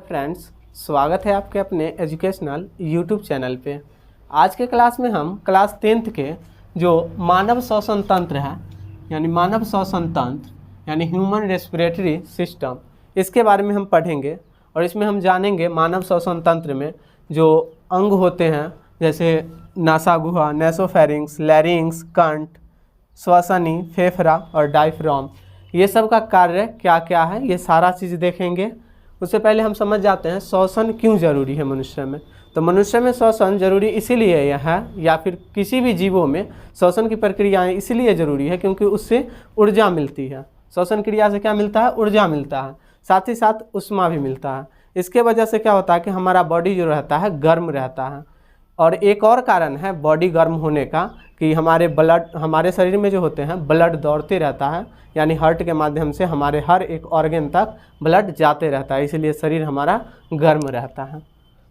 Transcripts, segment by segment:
Friends, स्वागत है आपके अपने एजुकेशनल यूट्यूब चैनल पे। आज के क्लास में हम क्लास 10th के जो मानव श्वसन तंत्र है यानी मानव श्वसन तंत्र यानी ह्यूमन रेस्पिरेटरी सिस्टम, इसके बारे में हम पढ़ेंगे। और इसमें हम जानेंगे मानव श्वसन तंत्र में जो अंग होते हैं जैसे नासागुहा, नेसोफेरिंक्स, लैरिंक्स, कंठ, श्वसनी, फेफड़ा और डायफ्राम, ये सब का कार्य क्या क्या है ये सारा चीज़ देखेंगे। उससे पहले हम समझ जाते हैं श्वसन क्यों जरूरी है मनुष्य में। तो मनुष्य में श्वसन जरूरी इसीलिए है या फिर किसी भी जीवों में श्वसन की प्रक्रियाएं इसलिए ज़रूरी है क्योंकि उससे ऊर्जा मिलती है। श्वसन क्रिया से क्या मिलता है? ऊर्जा मिलता है, साथ ही साथ उष्मा भी मिलता है। इसके वजह से क्या होता है कि हमारा बॉडी जो रहता है गर्म रहता है। और एक और कारण है बॉडी गर्म होने का कि हमारे शरीर में जो होते हैं ब्लड दौड़ते रहता है, यानी हार्ट के माध्यम से हमारे हर एक ऑर्गन तक ब्लड जाते रहता है, इसलिए शरीर हमारा गर्म रहता है।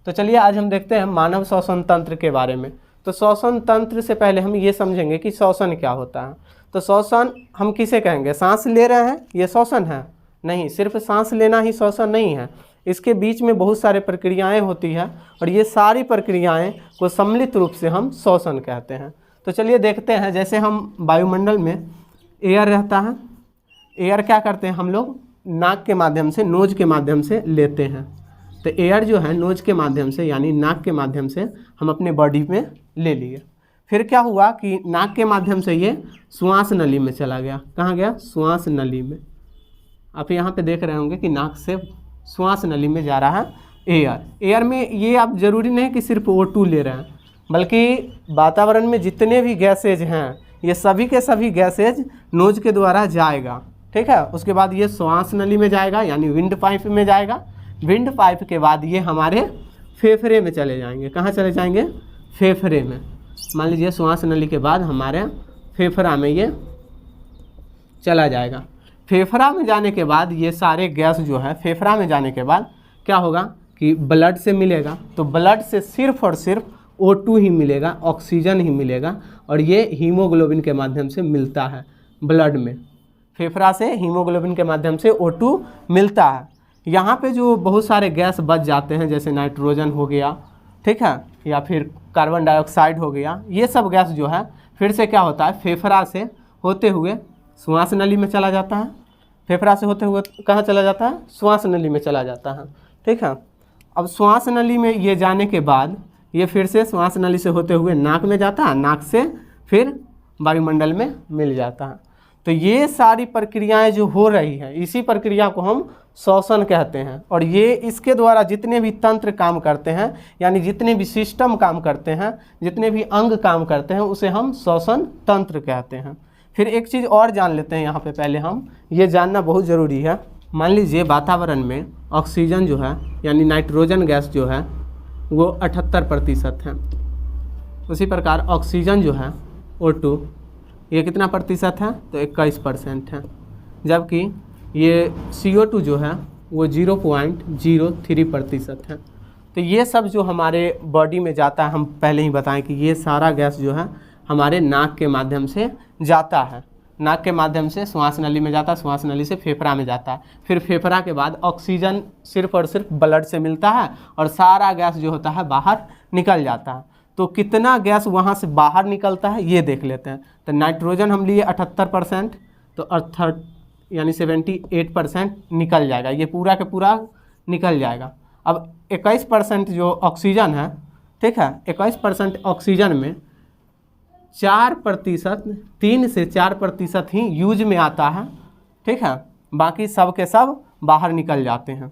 तो चलिए आज हम देखते हैं मानव श्वसन तंत्र के बारे में। तो श्वसन तंत्र से पहले हम ये समझेंगे कि श्वसन क्या होता है। तो श्वसन हम किसे कहेंगे? सांस ले रहे हैं ये श्वसन है? नहीं, सिर्फ सांस लेना ही श्वसन नहीं है। इसके बीच में बहुत सारे प्रक्रियाएं होती है और ये सारी प्रक्रियाएं को सम्मिलित रूप से हम श्वसन कहते हैं। तो चलिए देखते हैं। जैसे हम वायुमंडल में एयर रहता है, एयर क्या करते हैं हम लोग नाक के माध्यम से, नोज के माध्यम से लेते हैं। तो एयर जो है नोज के माध्यम से यानी नाक के माध्यम से हम अपने बॉडी में ले लिए। फिर क्या हुआ कि नाक के माध्यम से ये श्वास नली में चला गया। कहाँ गया? श्वास नली में। आप यहाँ पे देख रहे होंगे कि नाक से श्वास नली में जा रहा है एयर। एयर में ये आप ज़रूरी नहीं कि सिर्फ O2 ले रहे हैं, बल्कि वातावरण में जितने भी गैसेज हैं ये सभी के सभी गैसेज नोज के द्वारा जाएगा, ठीक है। उसके बाद ये श्वास नली में जाएगा यानी विंड पाइप में जाएगा। विंड पाइप के बाद ये हमारे फेफड़े में चले जाएंगे। कहाँ चले जाएंगे? फेफड़े में। मान लीजिए श्वास नली के बाद हमारे फेफड़ा में ये चला जाएगा। फेफड़ा में जाने के बाद ये सारे गैस जो है फेफड़ा में जाने के बाद क्या होगा कि ब्लड से मिलेगा। तो ब्लड से सिर्फ और सिर्फ O2 ही मिलेगा, ऑक्सीजन ही मिलेगा। और ये हीमोग्लोबिन के माध्यम से मिलता है ब्लड में। फेफड़ा से हीमोग्लोबिन के माध्यम से O2 मिलता है। यहाँ पे जो बहुत सारे गैस बच जाते हैं जैसे नाइट्रोजन हो गया, ठीक है, या फिर कार्बन डाइऑक्साइड हो गया, ये सब गैस जो है फिर से क्या होता है फेफड़ा से होते हुए श्वास नली में चला जाता है। फेफड़ा से होते हुए कहाँ चला जाता है? श्वास नली में चला जाता है, ठीक है। अब श्वास नली में ये जाने के बाद ये फिर से श्वास नली से होते हुए नाक में जाता है, नाक से फिर वायुमंडल में मिल जाता है। तो ये सारी प्रक्रियाएं जो हो रही हैं इसी प्रक्रिया को हम श्वसन कहते हैं। और ये इसके द्वारा जितने भी तंत्र काम करते हैं यानी जितने भी सिस्टम काम करते हैं, जितने भी अंग काम करते हैं उसे हम श्वसन तंत्र कहते हैं। फिर एक चीज़ और जान लेते हैं यहाँ पे। पहले हम ये जानना बहुत ज़रूरी है। मान लीजिए वातावरण में ऑक्सीजन जो है यानी नाइट्रोजन गैस जो है वो 78% है। उसी प्रकार ऑक्सीजन जो है O2 ये कितना प्रतिशत है? तो 21% है। जबकि ये CO2 जो है वो 0.03% है। तो ये सब जो हमारे बॉडी में जाता है, हम पहले ही बताएं कि ये सारा गैस जो है हमारे नाक के माध्यम से जाता है। नाक के माध्यम से श्वास नली में जाता है, श्वास नली से फेफड़ा में जाता है। फिर फेफड़ा के बाद ऑक्सीजन सिर्फ और सिर्फ ब्लड से मिलता है और सारा गैस जो होता है बाहर निकल जाता है। तो कितना गैस वहाँ से बाहर निकलता है ये देख लेते हैं। तो नाइट्रोजन हम लिए 78%, तो यानी 78% निकल जाएगा, ये पूरा के पूरा निकल जाएगा। अब 21% जो ऑक्सीजन है, ठीक है, 21% ऑक्सीजन में 4%, 3 से 4% ही यूज में आता है, ठीक है, बाकी सब के सब बाहर निकल जाते हैं।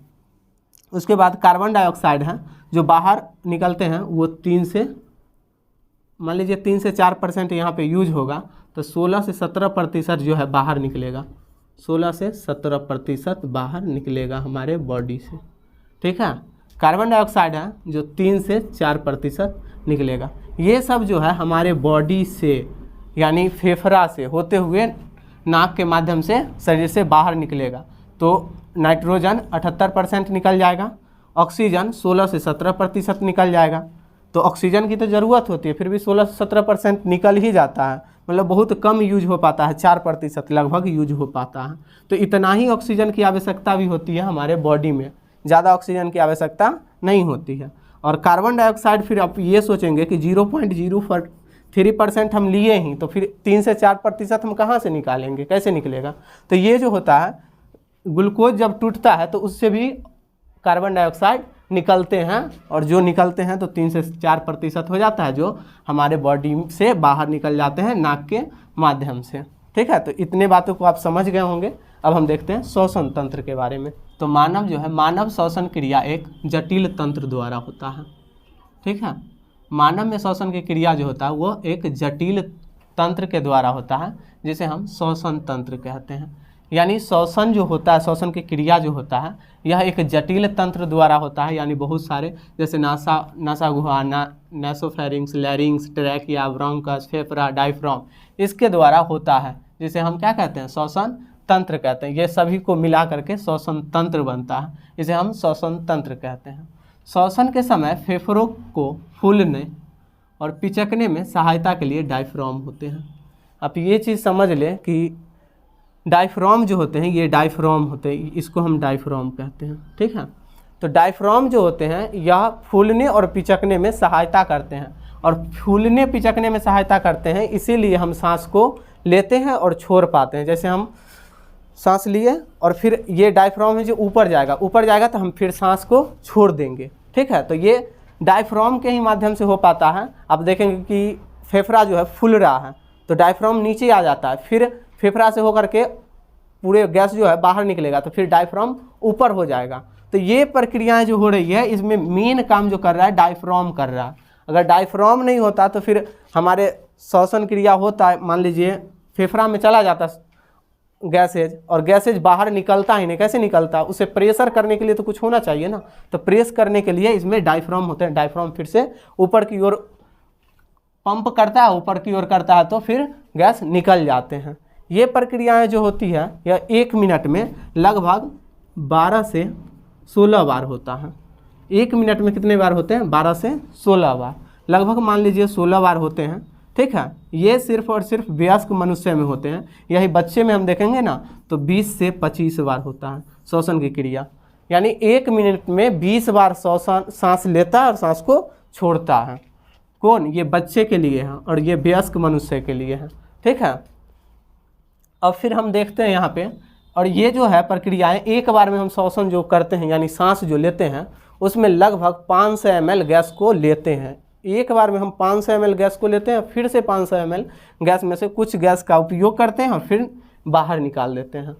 उसके बाद कार्बन डाइऑक्साइड है जो बाहर निकलते हैं वो 3 से, मान लीजिए 3 से 4% यहाँ पे यूज होगा, तो 16 से 17% जो है बाहर निकलेगा। 16 से 17% बाहर निकलेगा हमारे बॉडी से, ठीक है। कार्बन डाइऑक्साइड है जो 3 से 4% निकलेगा। ये सब जो है हमारे बॉडी से यानी फेफड़ा से होते हुए नाक के माध्यम से शरीर से बाहर निकलेगा। तो नाइट्रोजन 78% निकल जाएगा, ऑक्सीजन 16 से 17% निकल जाएगा। तो ऑक्सीजन की तो ज़रूरत होती है, फिर भी 16 से 17% निकल ही जाता है, मतलब बहुत कम यूज हो पाता है, 4% लगभग यूज हो पाता है। तो इतना ही ऑक्सीजन की आवश्यकता भी होती है हमारे बॉडी में, ज़्यादा ऑक्सीजन की आवश्यकता नहीं होती है। और कार्बन डाइऑक्साइड फिर आप ये सोचेंगे कि 0.03% हम लिए ही, तो फिर 3 से 4% हम कहाँ से निकालेंगे, कैसे निकलेगा। तो ये जो होता है ग्लूकोज जब टूटता है तो उससे भी कार्बन डाइऑक्साइड निकलते हैं, और जो निकलते हैं तो 3 से 4% हो जाता है, जो हमारे बॉडी से बाहर निकल जाते हैं नाक के माध्यम से। ठीक है, तो इतने बातों को आप समझ गए होंगे। अब हम देखते हैं श्वसन तंत्र के बारे में। तो मानव जो है, मानव श्वसन क्रिया एक जटिल तंत्र द्वारा होता है। ठीक है, मानव में श्वसन की क्रिया जो होता है वो एक जटिल तंत्र के द्वारा होता है, जिसे हम श्वसन तंत्र कहते हैं। यानी श्वसन जो होता है, श्वसन की क्रिया जो होता है, यह एक जटिल तंत्र द्वारा होता है। यानी बहुत सारे, जैसे नासा गुहा, नासोफेरिंग्स, लैरिंग्स, ट्रैकिया, ब्रोंकस, फेफड़ा, डायफ्राम, इसके द्वारा होता है, जिसे हम क्या कहते हैं, श्वसन तंत्र कहते हैं। ये सभी को मिला करके श्वसन तंत्र बनता है, इसे हम श्वसन तंत्र कहते हैं। श्वसन के समय फेफड़ों को फूलने और पिचकने में सहायता के लिए डायफ्राम होते हैं। आप ये चीज़ समझ लें कि डायफ्राम जो होते हैं, ये डायफ्राम होते हैं, इसको हम डायफ्राम कहते हैं। ठीक है, तो डायफ्राम जो होते हैं यह फूलने और पिचकने में सहायता करते हैं, और फूलने पिचकने में सहायता करते हैं, इसीलिए हम सांस को लेते हैं और छोड़ पाते हैं। जैसे हम सांस लिए और फिर ये डायफ्राम है जो ऊपर जाएगा तो हम फिर सांस को छोड़ देंगे। ठीक है, तो ये डायफ्राम के ही माध्यम से हो पाता है। आप देखेंगे कि फेफड़ा जो है फूल रहा है तो डायफ्राम नीचे आ जाता है, फिर फेफड़ा से होकर के पूरे गैस जो है बाहर निकलेगा, तो फिर डायफ्राम ऊपर हो जाएगा। तो ये प्रक्रियाएं जो हो रही है, इसमें मेन काम जो कर रहा है डायफ्राम कर रहा है। अगर डायफ्राम नहीं होता तो फिर हमारे श्वसन क्रिया होता है, मान लीजिए फेफड़ा में चला जाता गैसेज, और गैसेज बाहर निकलता ही नहीं, कैसे निकलता, उसे प्रेशर करने के लिए तो कुछ होना चाहिए ना, तो प्रेस करने के लिए इसमें डायफ्राम होते हैं। डायफ्राम फिर से ऊपर की ओर पंप करता है, ऊपर की ओर करता है, तो फिर गैस निकल जाते हैं। ये प्रक्रियाएं जो होती है यह 1 मिनट में लगभग 12 से 16 बार होता है। 1 मिनट में कितने बार होते हैं, 12 से 16 बार, लगभग मान लीजिए 16 बार होते हैं। ठीक है, ये सिर्फ और सिर्फ वयस्क मनुष्य में होते हैं। यही बच्चे में हम देखेंगे ना तो 20 से 25 बार होता है श्वसन की क्रिया। यानी 1 मिनट में 20 बार श्वसन, सांस लेता है और सांस को छोड़ता है। कौन, ये बच्चे के लिए है और ये वयस्क मनुष्य के लिए है। ठीक है, अब फिर हम देखते हैं यहाँ पे, और ये जो है प्रक्रियाएं एक बार में हम श्वसन जो करते हैं, यानी सांस जो लेते हैं, उसमें लगभग 500 ml गैस को लेते हैं। एक बार में हम 500 ml गैस को लेते हैं, फिर से 500 ml गैस में से कुछ गैस का उपयोग करते हैं और फिर बाहर निकाल देते हैं।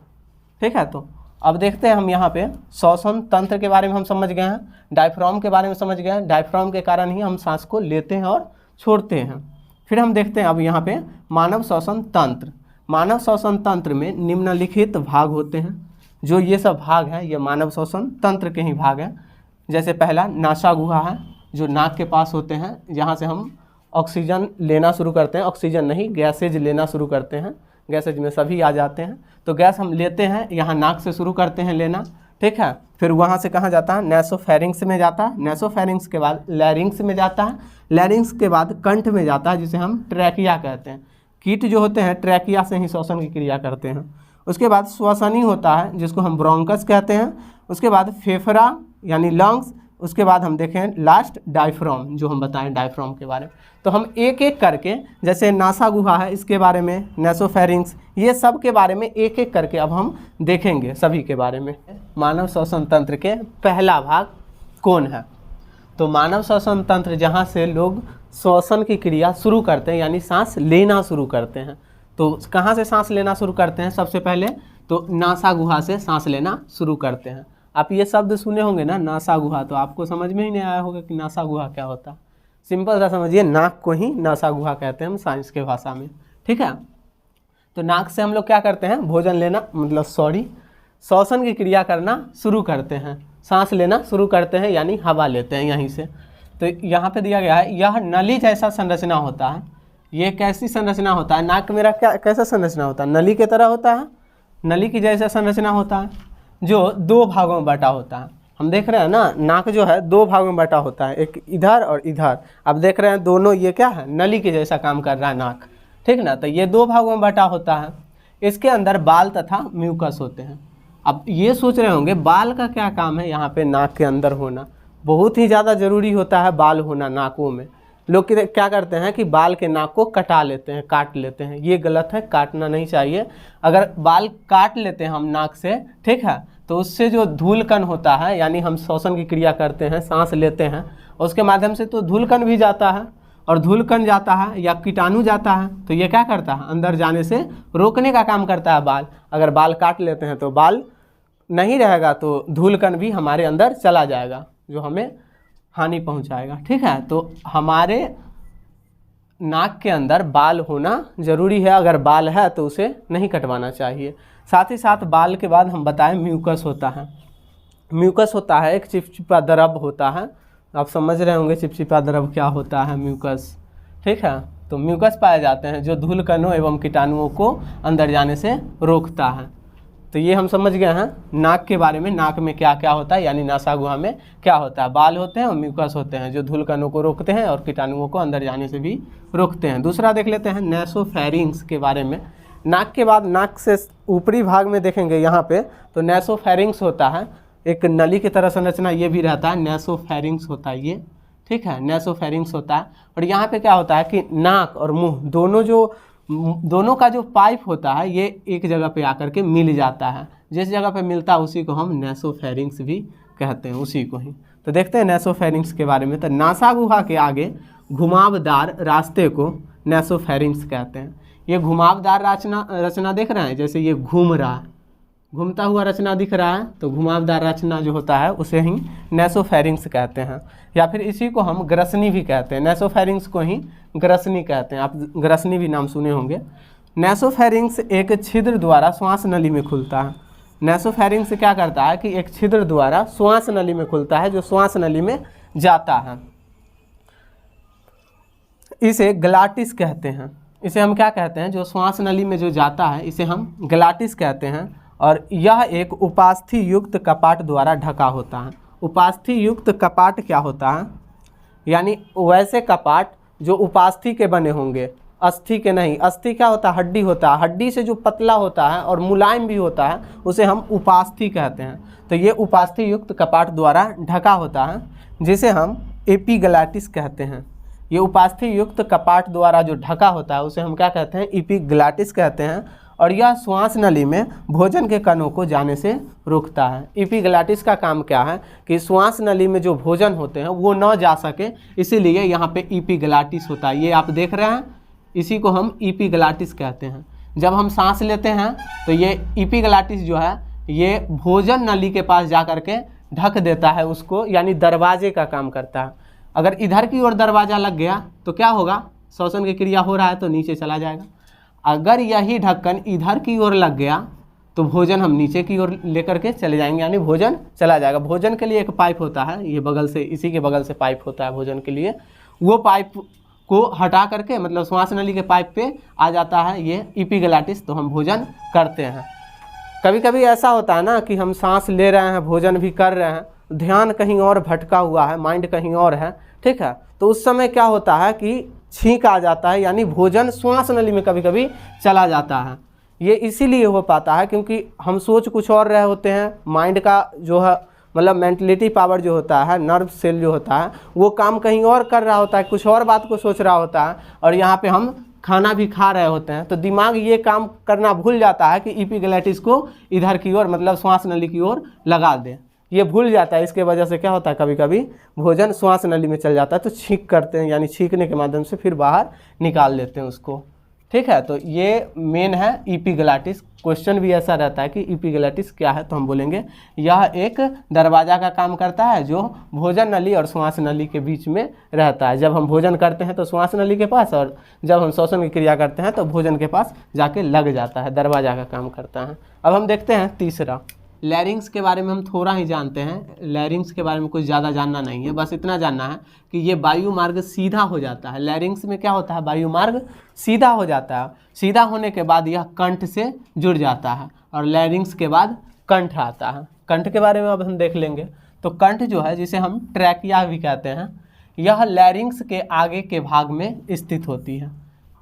ठीक है, तो अब देखते हैं हम यहाँ पे श्वसन तंत्र के बारे में हम समझ गए हैं, डायफ्राम के बारे में समझ गए हैं। डायफ्राम के कारण ही हम सांस को लेते हैं और छोड़ते हैं। फिर हम देखते हैं अब यहाँ पे मानव श्वसन तंत्र। मानव श्वसन तंत्र में निम्नलिखित भाग होते हैं। जो ये सब भाग हैं ये मानव श्वसन तंत्र के ही भाग हैं। जैसे पहला नासा गुहा है, जो नाक के पास होते हैं, जहाँ से हम ऑक्सीजन लेना शुरू करते हैं, ऑक्सीजन नहीं गैसेज लेना शुरू करते हैं। गैसेज में सभी आ जाते हैं, तो गैस हम लेते हैं, यहाँ नाक से शुरू करते हैं लेना। ठीक है, फिर वहाँ से कहाँ जाता है, नासोफेरिंग्स में जाता है, नासोफेरिंग्स के बाद लैरिंग्स में जाता है, लैरिंग्स के बाद कंठ में जाता है, जिसे हम ट्रैकिया कहते हैं। कीट जो होते हैं ट्रैकिया से ही श्वसन की क्रिया करते हैं। उसके बाद श्वसनी होता है, जिसको हम ब्रोंकस कहते हैं। उसके बाद फेफड़ा यानी लंग्स। उसके बाद हम देखें लास्ट डायफ्राम, जो हम बताएं डायफ्राम के बारे में। तो हम एक एक करके, जैसे नासा गुहा है इसके बारे में, नासोफेरिंग्स, ये सब के बारे में एक एक करके अब हम देखेंगे सभी के बारे में। मानव श्वसन तंत्र के पहला भाग कौन है, तो मानव श्वसन तंत्र जहाँ से लोग श्वसन की क्रिया शुरू करते हैं, यानी सांस लेना शुरू करते हैं। तो कहाँ से सांस लेना शुरू करते हैं, सबसे पहले तो नासा गुहा से सांस लेना शुरू करते हैं। आप ये शब्द सुने होंगे ना, नासा गुहा, तो आपको समझ में ही नहीं आया होगा कि नासा गुहा क्या होता है। सिंपल सा समझिए, नाक को ही नासा गुहा कहते हैं हम साइंस के भाषा में। ठीक है, तो नाक से हम लोग क्या करते हैं, भोजन लेना, मतलब श्वसन की क्रिया करना शुरू करते हैं, सांस लेना शुरू करते हैं, यानी हवा लेते हैं यहीं से। तो यहाँ पे दिया गया है, यह नली जैसा संरचना होता है। ये कैसी संरचना होता है, नाक मेरा कैसा संरचना होता है, नली की तरह होता है, नली की जैसा संरचना होता है, जो 2 भागों में बटा होता है। हम देख रहे हैं ना, नाक जो है 2 भागों में बटा होता है, एक इधर और इधर। अब देख रहे हैं दोनों ये क्या है, नली के जैसा काम कर रहा है नाक। ठीक ना, तो ये 2 भागों में बटा होता है। इसके अंदर बाल तथा म्यूकस होते हैं। अब ये सोच रहे होंगे बाल का क्या काम है यहाँ पे नाक के अंदर होना। बहुत ही ज़्यादा ज़रूरी होता है बाल होना नाकों में। लोग क्या करते हैं कि बाल के नाक को कटा लेते हैं, काट लेते हैं। ये गलत है, काटना नहीं चाहिए। अगर बाल काट लेते हैं हम नाक से, ठीक है, तो उससे जो धूलकण होता है, यानी हम श्वसन की क्रिया करते हैं, सांस लेते हैं, उसके माध्यम से तो धूलकण भी जाता है, और धूलकण जाता है या कीटाणु जाता है, तो ये क्या करता है, अंदर जाने से रोकने का काम करता है बाल। अगर बाल काट लेते हैं तो बाल नहीं रहेगा, तो धूलकण भी हमारे अंदर चला जाएगा, जो हमें हानि पहुंचाएगा। ठीक है, तो हमारे नाक के अंदर बाल होना ज़रूरी है। अगर बाल है तो उसे नहीं कटवाना चाहिए। साथ ही साथ बाल के बाद हम बताएं म्यूकस होता है। म्यूकस होता है एक चिपचिपा द्रव होता है। आप समझ रहे होंगे चिपचिपा द्रव क्या होता है, म्यूकस। ठीक है, तो म्यूकस पाए जाते हैं जो धूलकणों एवं कीटाणुओं को अंदर जाने से रोकता है। तो ये हम समझ गए हैं नाक के बारे में। नाक में क्या क्या होता है, यानी नासा गुहा में क्या होता है, बाल होते हैं और म्यूकस होते हैं जो धूलकणों को रोकते हैं और कीटाणुओं को अंदर जाने से भी रोकते हैं। दूसरा देख लेते हैं नैसोफेरिंग्स के बारे में। नाक के बाद नाक से ऊपरी भाग में देखेंगे यहाँ पे, तो नैसोफेरिंग्स होता है, एक नली की तरह संरचना ये भी रहता है, नैसोफेरिंग्स होता है ये। ठीक है, नैसोफेरिंग्स होता है। और यहाँ पे क्या होता है कि नाक और मुंह दोनों का जो पाइप होता है ये एक जगह पे आकर के मिल जाता है। जिस जगह पे मिलता है उसी को हम नैसोफेरिंग्स भी कहते हैं, उसी को ही। तो देखते हैं नैसोफेरिंग्स के बारे में। तो नासा गुहा के आगे घुमावदार रास्ते को नैसोफेरिंग्स कहते हैं। ये घुमावदार रचना देख रहे हैं, जैसे ये घूम रहा है, घूमता हुआ रचना दिख रहा है, तो घुमावदार रचना जो होता है उसे ही नैसोफेरिंग्स कहते हैं। या फिर इसी को हम ग्रसनी भी कहते हैं। नैसोफेरिंग्स को ही ग्रसनी कहते हैं। आप ग्रसनी भी नाम सुने होंगे। नैसोफेरिंग्स एक छिद्र द्वारा श्वास नली में खुलता है। नैसोफेरिंग्स क्या करता है कि एक छिद्र द्वारा श्वास नली में खुलता है, जो श्वास नली में जाता है। इसे ग्लाटिस कहते हैं। इसे हम क्या कहते हैं, जो श्वास नली में जो जाता है इसे हम ग्लाटिस कहते हैं। और यह एक उपास्थि युक्त कपाट द्वारा ढका होता है। उपास्थि युक्त कपाट क्या होता है, यानी वैसे कपाट जो उपास्थि के बने होंगे, अस्थि के नहीं। अस्थि क्या होता है, हड्डी होता है। हड्डी से जो पतला होता है और मुलायम भी होता है उसे हम उपास्थि कहते हैं। तो ये उपास्थि युक्त कपाट द्वारा ढका होता है, जिसे हम एपिग्लाटिस कहते हैं। ये उपास्थि युक्त कपाट द्वारा जो ढका होता है उसे हम क्या कहते हैं, एपिग्लाटिस कहते हैं। और यह श्वास नली में भोजन के कणों को जाने से रोकता है। एपिग्लाटिस का काम क्या है कि श्वास नली में जो भोजन होते हैं वो न जा सके, इसीलिए यहाँ पे एपिग्लाटिस होता है। ये आप देख रहे हैं, इसी को हम एपिग्लाटिस कहते हैं। जब हम सांस लेते हैं तो ये एपिग्लाटिस जो है ये भोजन नली के पास जा कर के ढक देता है उसको, यानी दरवाजे का काम करता है। अगर इधर की ओर दरवाज़ा लग गया तो क्या होगा, श्वसन की क्रिया हो रहा है तो नीचे चला जाएगा। अगर यही ढक्कन इधर की ओर लग गया तो भोजन हम नीचे की ओर लेकर के चले जाएंगे, यानी भोजन चला जाएगा। भोजन के लिए एक पाइप होता है, ये बगल से, इसी के बगल से पाइप होता है भोजन के लिए। वो पाइप को हटा करके, मतलब श्वास नली के पाइप पे आ जाता है ये एपिग्लाटिस, तो हम भोजन करते हैं। कभी कभी ऐसा होता है ना कि हम सांस ले रहे हैं, भोजन भी कर रहे हैं, ध्यान कहीं और भटका हुआ है, माइंड कहीं और है, ठीक है, तो उस समय क्या होता है कि छींक आ जाता है, यानी भोजन श्वास नली में कभी कभी चला जाता है। ये इसीलिए हो पाता है क्योंकि हम सोच कुछ और रहे होते हैं, माइंड का जो है मतलब मेंटलिटी पावर जो होता है, नर्व सेल जो होता है, वो काम कहीं और कर रहा होता है, कुछ और बात को सोच रहा होता है, और यहाँ पे हम खाना भी खा रहे होते हैं, तो दिमाग ये काम करना भूल जाता है कि एपिग्लाटिस को इधर की ओर, मतलब श्वास नली की ओर लगा दें। ये भूल जाता है। इसके वजह से क्या होता है, कभी कभी भोजन श्वास नली में चल जाता है, तो छींक करते हैं, यानी छींकने के माध्यम से फिर बाहर निकाल लेते हैं उसको। ठीक है, तो ये मेन है एपिग्लाटिस। क्वेश्चन भी ऐसा रहता है कि एपिग्लाटिस क्या है, तो हम बोलेंगे यह एक दरवाज़ा का काम करता है जो भोजन नली और श्वास नली के बीच में रहता है। जब हम भोजन करते हैं तो श्वास नली के पास, और जब हम श्वसन की क्रिया करते हैं तो भोजन के पास जाके लग जाता है, दरवाज़ा का काम करता है। अब हम देखते हैं तीसरा, लैरिंग्स के बारे में हम थोड़ा ही जानते हैं। लैरिंग्स के बारे में कुछ ज़्यादा जानना नहीं है, बस इतना जानना है कि ये वायु मार्ग सीधा हो जाता है। लैरिंग्स में क्या होता है, वायु मार्ग सीधा हो जाता है। सीधा होने के बाद यह कंठ से जुड़ जाता है, और लैरिंग्स के बाद कंठ आता है। कंठ के बारे में अब हम देख लेंगे। तो कंठ जो है, जिसे हम ट्रैकिया भी कहते हैं, यह लैरिंग्स के आगे के भाग में स्थित होती है।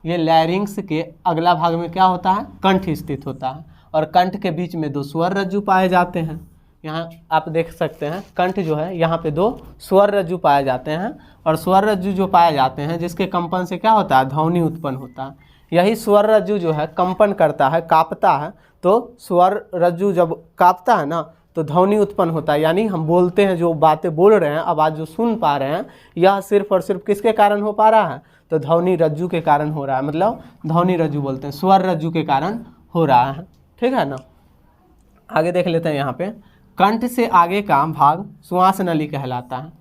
ये लैरिंग्स के अगला भाग में क्या होता है, कंठ स्थित होता है। और कंठ के बीच में 2 स्वर रज्जु पाए जाते हैं। यहाँ आप देख सकते हैं कंठ जो है यहाँ पे 2 स्वर रज्जु पाए जाते हैं, और स्वर रज्जु जो पाए जाते हैं जिसके कंपन से क्या होता है, ध्वनि उत्पन्न होता है। यही स्वर रज्जु जो है कंपन करता है, कांपता है, तो स्वर रज्जु जब कांपता है ना तो ध्वनि उत्पन्न होता है। यानी हम बोलते हैं, जो बातें बोल रहे हैं, आवाज़ जो सुन पा रहे हैं, यह सिर्फ और सिर्फ किसके कारण हो पा रहा है, तो ध्वनि रज्जु के कारण हो रहा है। मतलब ध्वनि रज्जु बोलते हैं, स्वर रज्जु के कारण हो रहा है। ठीक है ना। आगे देख लेते हैं। यहाँ पे कंठ से आगे का भाग श्वास नली कहलाता है।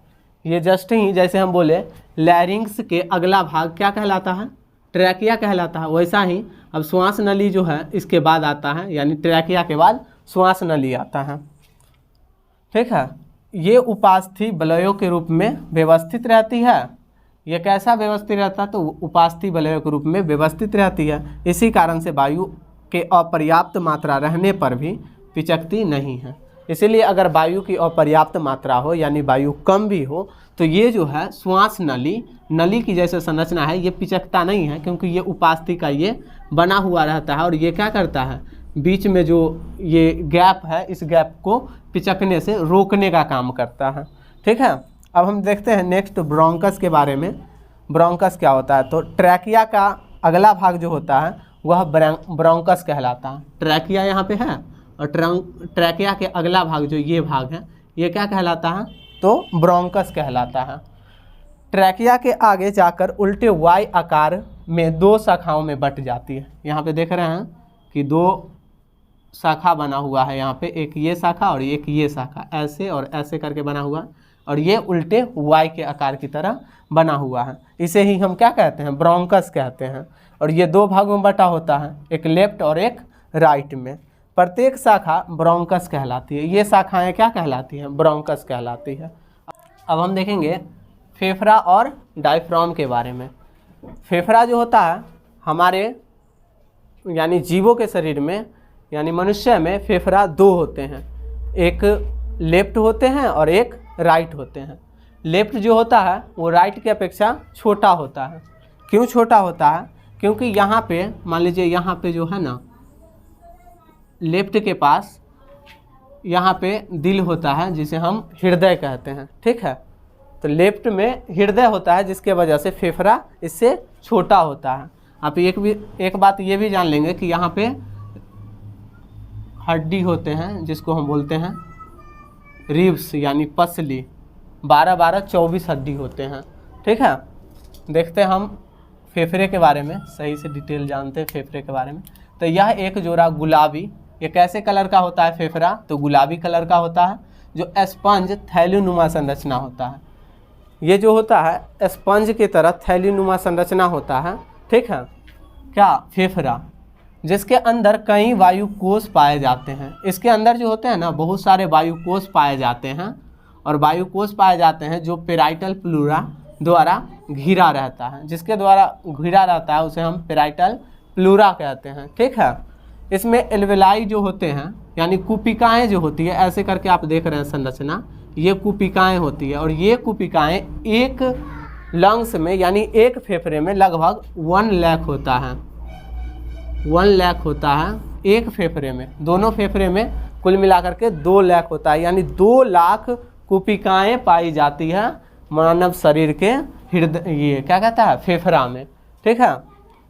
ये जस्ट ही जैसे हम बोले लैरिंग्स के अगला भाग क्या कहलाता है, ट्रैकिया कहलाता है, वैसा ही अब श्वास नली जो है इसके बाद आता है, यानी ट्रैकिया के बाद श्वास नली आता है। ठीक है। ये उपास्थि वलयों के रूप में व्यवस्थित रहती है। ये कैसा व्यवस्थित रहता है, तो उपास्थि वलयों के रूप में व्यवस्थित रहती है। इसी कारण से वायु के अपर्याप्त मात्रा रहने पर भी पिचकती नहीं है। इसीलिए अगर वायु की अपर्याप्त मात्रा हो, यानी वायु कम भी हो, तो ये जो है श्वास नली की जैसे संरचना है, ये पिचकता नहीं है, क्योंकि ये उपास्थि का ये बना हुआ रहता है। और ये क्या करता है, बीच में जो ये गैप है, इस गैप को पिचकने से रोकने का काम करता है। ठीक है। अब हम देखते हैं नेक्स्ट ब्रोंकस के बारे में। ब्रोंकस क्या होता है, तो ट्रैकिया का अगला भाग जो होता है वह ब्रोंकस कहलाता है। ट्रैकिया यहाँ पे है, और ट्रैकिया के अगला भाग जो ये भाग है, ये क्या कहलाता है, तो ब्रोंकस कहलाता है। ट्रैकिया के आगे जाकर उल्टे वाई आकार में 2 शाखाओं में बट जाती है। यहाँ पे देख रहे हैं कि 2 शाखा बना हुआ है, यहाँ पे एक ये शाखा और एक ये शाखा, ऐसे और ऐसे करके बना हुआ है, और ये उल्टे वाई के आकार की तरह बना हुआ है। इसे ही हम क्या कहते हैं, ब्रोंकस कहते हैं। और ये 2 भागों में बटा होता है, एक लेफ्ट और एक राइट में। प्रत्येक शाखा ब्रोंकस कहलाती है। ये शाखाएं क्या कहलाती हैं, ब्रोंकस कहलाती है। अब हम देखेंगे फेफड़ा और डायफ्राम के बारे में। फेफड़ा जो होता है हमारे यानी जीवों के शरीर में, यानी मनुष्य में फेफड़ा 2 होते हैं, एक लेफ्ट होते हैं और एक राइट होते हैं। लेफ्ट जो होता है वो राइट की अपेक्षा छोटा होता है। क्यों छोटा होता है, क्योंकि यहाँ पे मान लीजिए यहाँ पे जो है ना, लेफ्ट के पास यहाँ पे दिल होता है जिसे हम हृदय कहते हैं। ठीक है। तो लेफ्ट में हृदय होता है, जिसके वजह से फेफड़ा इससे छोटा होता है। आप एक बात ये भी जान लेंगे कि यहाँ पे हड्डी होते हैं जिसको हम बोलते हैं रिब्स, यानी पसली, 12 24 हड्डी होते हैं। ठीक है। देखते हैं हम फेफड़े के बारे में, सही से डिटेल जानते हैं फेफड़े के बारे में। तो यह एक जोड़ा गुलाबी, ये कैसे कलर का होता है फेफड़ा, तो गुलाबी कलर का होता है, जो स्पंज थैलीनुमा संरचना होता है। ये जो होता है स्पंज की तरह थैलीनुमा संरचना होता है। ठीक है। क्या, फेफड़ा, जिसके अंदर कई वायु कोष पाए जाते हैं। इसके अंदर जो होते हैं ना, बहुत सारे वायु कोष पाए जाते हैं, और वायु कोष पाए जाते हैं जो पेराइटल प्लूरा द्वारा घिरा रहता है। जिसके द्वारा घिरा रहता है उसे हम पेराइटल प्लूरा कहते हैं। ठीक है। इसमें एल्वेलाई जो होते हैं, यानी कुपिकाएँ जो होती है, ऐसे करके आप देख रहे हैं संरचना, ये कुपिकाएँ होती है। और ये कुपिकाएँ एक लंग्स में, यानी एक फेफड़े में लगभग 1 लाख होता है। 1 लाख होता है एक फेफड़े में। दोनों फेफड़े में कुल मिलाकर के 2 लाख होता है, यानी 2 लाख कुपिकाएँ पाई जाती है मानव शरीर के हृदय, ये क्या कहता है, फेफड़ा में। ठीक है।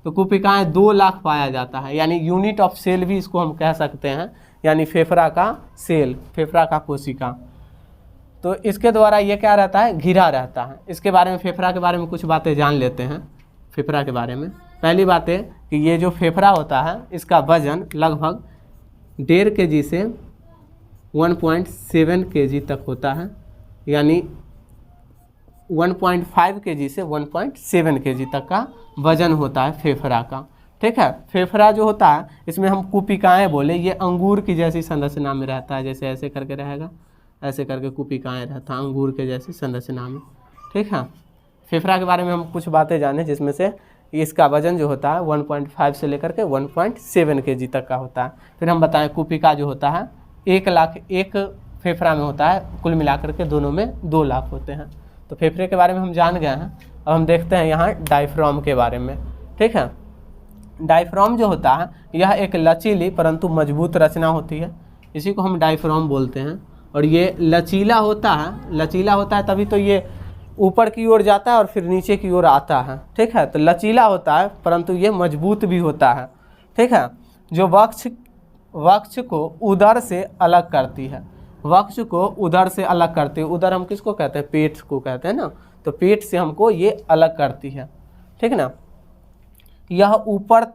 तो कुपिकाएँ 2 लाख पाया जाता है, यानी यूनिट ऑफ सेल भी इसको हम कह सकते हैं, यानी फेफड़ा का सेल, फेफड़ा का कोशिका। तो इसके द्वारा ये क्या रहता है, घिरा रहता है। इसके बारे में, फेफड़ा के बारे में कुछ बातें जान लेते हैं। फेफड़ा के बारे में पहली बात है कि ये जो फेफड़ा होता है इसका वजन लगभग 1.5 kg से 1.7 kg तक होता है, यानी 1.5 kg से 1.7 kg तक का वजन होता है फेफड़ा का। ठीक है। फेफड़ा जो होता है इसमें हम कुपिकाएँ बोले, ये अंगूर की जैसी संरचना में रहता है, जैसे ऐसे करके रहेगा, ऐसे करके कुपिकाएँ रहता है अंगूर के जैसी संरचना में। ठीक है। फेफड़ा के बारे में हम कुछ बातें जाने, जिसमें से इसका वजन जो होता है 1.5 से लेकर के 1.7 kg तक का होता है। फिर हम बताएं कुपिका जो होता है 1 लाख एक फेफड़ा में होता है, कुल मिलाकर के दोनों में 2 लाख होते हैं। तो फेफड़े के बारे में हम जान गए हैं। अब हम देखते हैं यहाँ डायफ्राम के बारे में। ठीक है। डायफ्राम जो होता है यह एक लचीली परंतु मजबूत रचना होती है, इसी को हम डायफ्राम बोलते हैं। और ये लचीला होता है तभी तो ये ऊपर की ओर जाता है और फिर नीचे की ओर आता है, ठीक है। तो लचीला होता है परंतु ये मजबूत भी होता है, ठीक है। जो वक्ष को उदर से अलग करती है, वक्ष को उदर से अलग करती है। उदर हम किसको कहते हैं? पेट को कहते हैं ना। तो पेट से हमको ये अलग करती है, ठीक है ना। यह ऊपर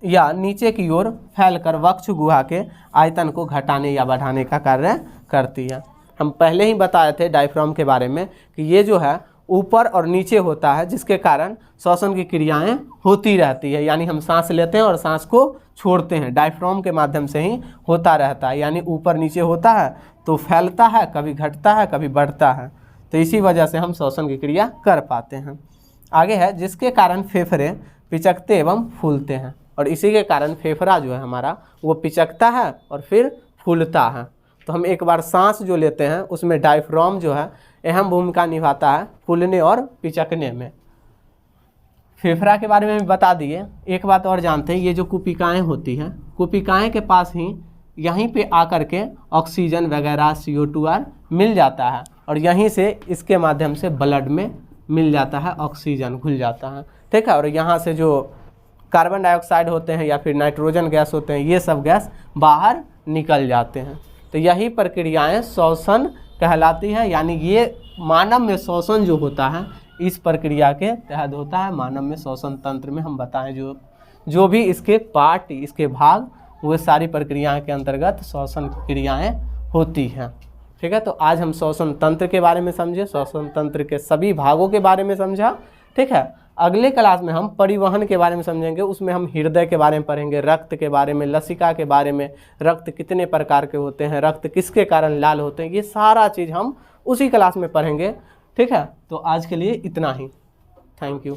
या नीचे की ओर फैलकर वक्ष गुहा के आयतन को घटाने या बढ़ाने का कार्य करती है। हम पहले ही बताए थे डायफ्राम के बारे में कि ये जो है ऊपर और नीचे होता है, जिसके कारण श्वसन की क्रियाएं होती रहती है। यानी हम सांस लेते हैं और सांस को छोड़ते हैं, डायफ्राम के माध्यम से ही होता रहता है। यानी ऊपर नीचे होता है तो फैलता है, कभी घटता है, कभी बढ़ता है। तो इसी वजह से हम श्वसन की क्रिया कर पाते हैं। आगे है, जिसके कारण फेफड़े पिचकते एवं फूलते हैं। और इसी के कारण फेफड़ा जो है हमारा वो पिचकता है और फिर फूलता है। तो हम एक बार सांस जो लेते हैं उसमें डायफ्राम जो है अहम भूमिका निभाता है फूलने और पिचकने में। फेफड़ा के बारे में भी बता दिए। एक बात और जानते हैं, ये जो कुपिकाएँ होती हैं, कुपिकाएँ के पास ही यहीं पे आकर के ऑक्सीजन वगैरह CO2 मिल जाता है और यहीं से इसके माध्यम से ब्लड में मिल जाता है, ऑक्सीजन घुल जाता है, ठीक है। और यहाँ से जो कार्बन डाइऑक्साइड होते हैं या फिर नाइट्रोजन गैस होते हैं, ये सब गैस बाहर निकल जाते हैं। तो यही प्रक्रियाएं श्वसन कहलाती है। यानी ये मानव में श्वसन जो होता है इस प्रक्रिया के तहत होता है। मानव में श्वसन तंत्र में हम बताएं जो भी इसके पार्ट, इसके भाग, वो सारी प्रक्रियाएं के अंतर्गत श्वसन क्रियाएं होती हैं, ठीक है। तो आज हम श्वसन तंत्र के बारे में समझे, श्वसन तंत्र के सभी भागों के बारे में समझा, ठीक है। अगले क्लास में हम परिवहन के बारे में समझेंगे। उसमें हम हृदय के बारे में पढ़ेंगे, रक्त के बारे में, लसिका के बारे में, रक्त कितने प्रकार के होते हैं, रक्त किसके कारण लाल होते हैं, ये सारा चीज़ हम उसी क्लास में पढ़ेंगे, ठीक है। तो आज के लिए इतना ही। Thank you.